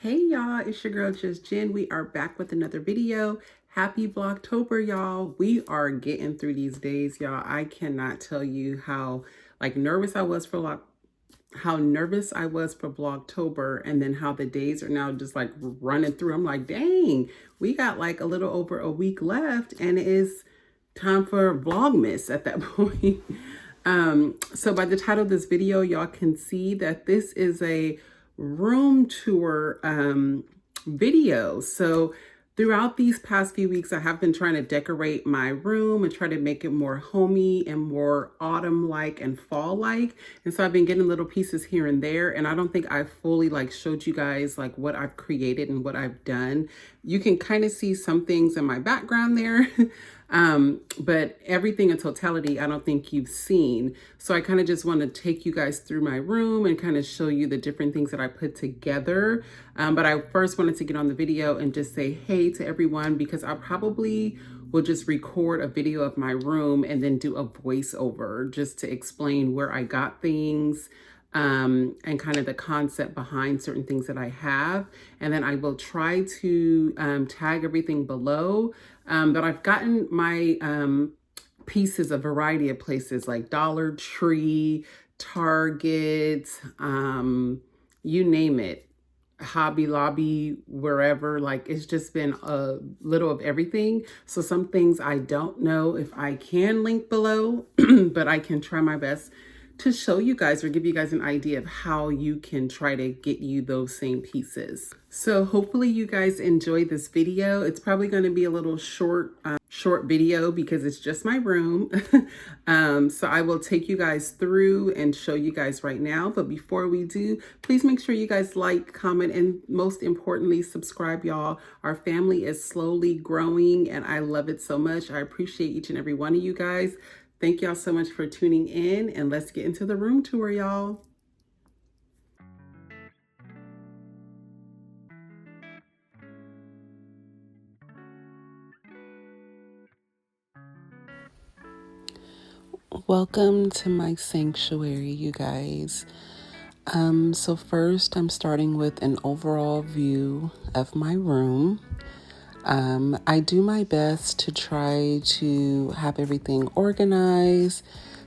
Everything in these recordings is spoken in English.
Hey y'all, it's your girl Just Jen. We are back with another video. Happy Vlogtober, y'all. We are getting through these days, y'all. I cannot tell you how nervous I was for Vlogtober, and then how the days are now just like running through. I'm like, dang, we got like a little over a week left, and it is time for Vlogmas at that point. So by the title of this video, y'all can see that this is a room tour video. So throughout these past few weeks, I have been trying to decorate my room and try to make it more homey and more autumn-like and fall-like. And so I've been getting little pieces here and there, and I don't think I fully showed you guys what I've created and what I've done. You can kind of see some things in my background there. But everything in totality, I don't think you've seen. So I kind of just want to take you guys through my room and kind of show you the different things that I put together. But I first wanted to get on the video and just say hey to everyone, because I probably will just record a video of my room and then do a voiceover just to explain where I got things, and kind of the concept behind certain things that I have. And then I will try to tag everything below. But I've gotten my pieces a variety of places like Dollar Tree, Target, you name it, Hobby Lobby, wherever. It's just been a little of everything. So some things I don't know if I can link below, but I can try my best to show you guys or give you guys an idea of how you can try to get you those same pieces. So hopefully you guys enjoy this video. It's probably going to be a little short video because it's just my room. So I will take you guys through and show you guys right now. But before we do, please make sure you guys like, comment, and most importantly, subscribe, y'all. Our family is slowly growing and I love it so much. I appreciate each and every one of you guys. Thank y'all so much for tuning in, and let's get into the room tour, y'all. Welcome to my sanctuary, you guys. So first I'm starting with an overall view of my room. I do my best to try to have everything organized,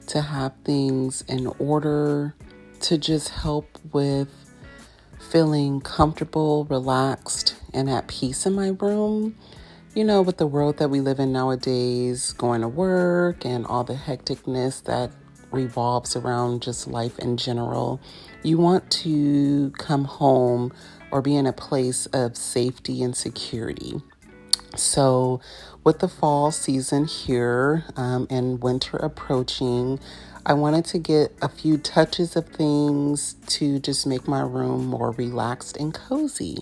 to have things in order, to just help with feeling comfortable, relaxed, and at peace in my room. You know, with the world that we live in nowadays, going to work and all the hecticness that revolves around just life in general, you want to come home or be in a place of safety and security. So with the fall season here, and winter approaching, I wanted to get a few touches of things to just make my room more relaxed and cozy.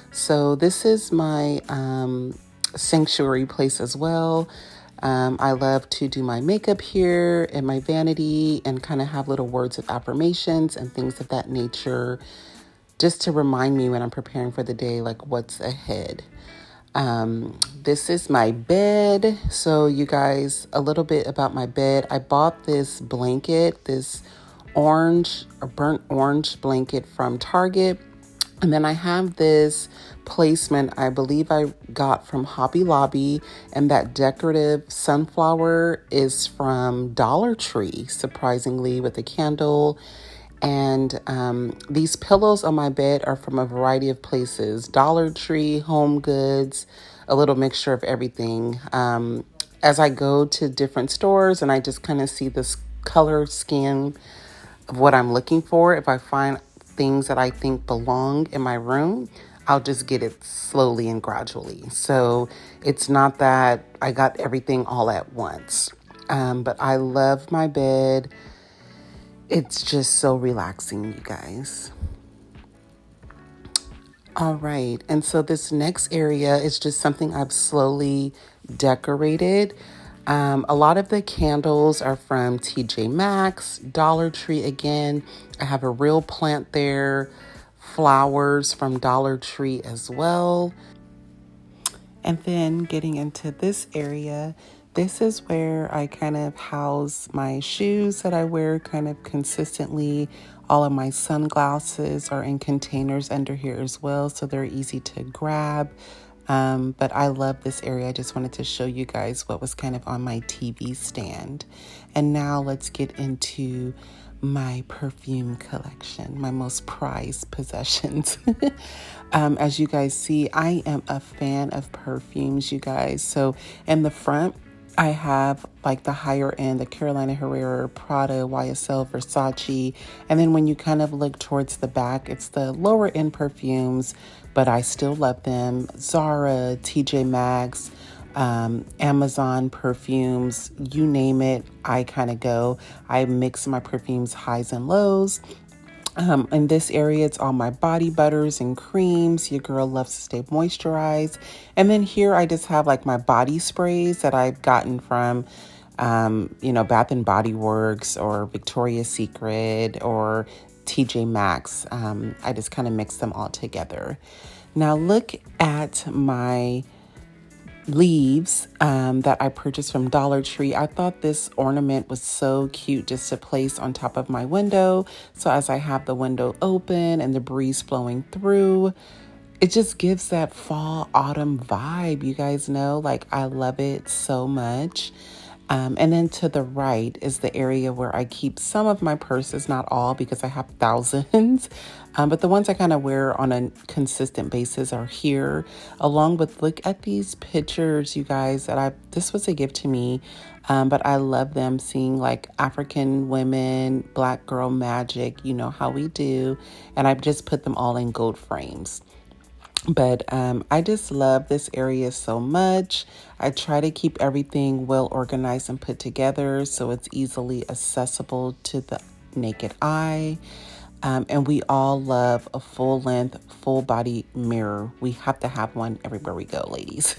So this is my sanctuary place as well. I love to do my makeup here in my vanity and kind of have little words of affirmations and things of that nature, just to remind me when I'm preparing for the day, what's ahead. This is my bed. So you guys, a little bit about my bed. I bought this blanket, this orange or burnt orange blanket from Target. And then I have this placement I believe I got from Hobby Lobby, and that decorative sunflower is from Dollar Tree, surprisingly, with a candle. And these pillows on my bed are from a variety of places: Dollar Tree, Home Goods, a little mixture of everything. As I go to different stores and I just kind of see this color scheme of what I'm looking for, if I find things that I think belong in my room, I'll just get it slowly and gradually. So it's not that I got everything all at once. But I love my bed. It's just so relaxing, you guys. All right. And so this next area is just something I've slowly decorated. A lot of the candles are from TJ Maxx, Dollar Tree again. I have a real plant there, flowers from Dollar Tree as well. And then getting into this area, this is where I kind of house my shoes that I wear kind of consistently All of my sunglasses are in containers under here as well, so they're easy to grab. But I love this area. I just wanted to show you guys what was kind of on my TV stand. And now let's get into my perfume collection, my most prized possessions. As you guys see, I am a fan of perfumes, you guys. So in the front, I have like the higher end, the Carolina Herrera, Prada, YSL, Versace. And then when you kind of look towards the back, it's the lower end perfumes, but I still love them. Zara, TJ Maxx, Amazon perfumes, you name it, I kind of go. I mix my perfumes highs and lows. In this area, it's all my body butters and creams. Your girl loves to stay moisturized. And then here I just have like my body sprays that I've gotten from, Bath and Body Works or Victoria's Secret or TJ Maxx. I just kind of mix them all together. Now look at my leaves that I purchased from Dollar Tree. I thought this ornament was so cute just to place on top of my window. So as I have the window open and the breeze flowing through, it just gives that fall autumn vibe. You guys know, like I love it so much. And then to the right is the area where I keep some of my purses, not all because I have thousands. But the ones I kind of wear on a consistent basis are here, along with, look at these pictures, you guys, this was a gift to me. But I love them, seeing like African women, Black girl magic, you know how we do. And I've just put them all in gold frames. But I just love this area so much. I try to keep everything well organized and put together so it's easily accessible to the naked eye. And we all love a full length, full body mirror. We have to have one everywhere we go, ladies.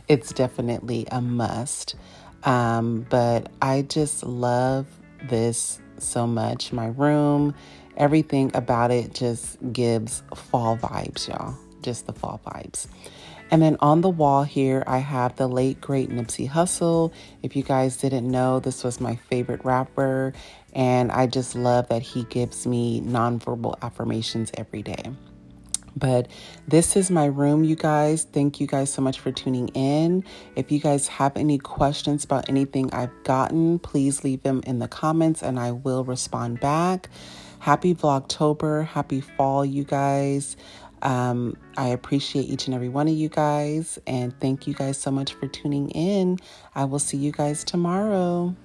It's definitely a must. But I just love this so much. My room, everything about it just gives fall vibes, y'all. Just the fall vibes. And then on the wall here, I have the late great Nipsey Hussle. If you guys didn't know, this was my favorite rapper. And I just love that he gives me nonverbal affirmations every day. But this is my room, you guys. Thank you guys so much for tuning in. If you guys have any questions about anything I've gotten, please leave them in the comments and I will respond back. Happy Vlogtober. Happy fall, you guys. I appreciate each and every one of you guys. And thank you guys so much for tuning in. I will see you guys tomorrow.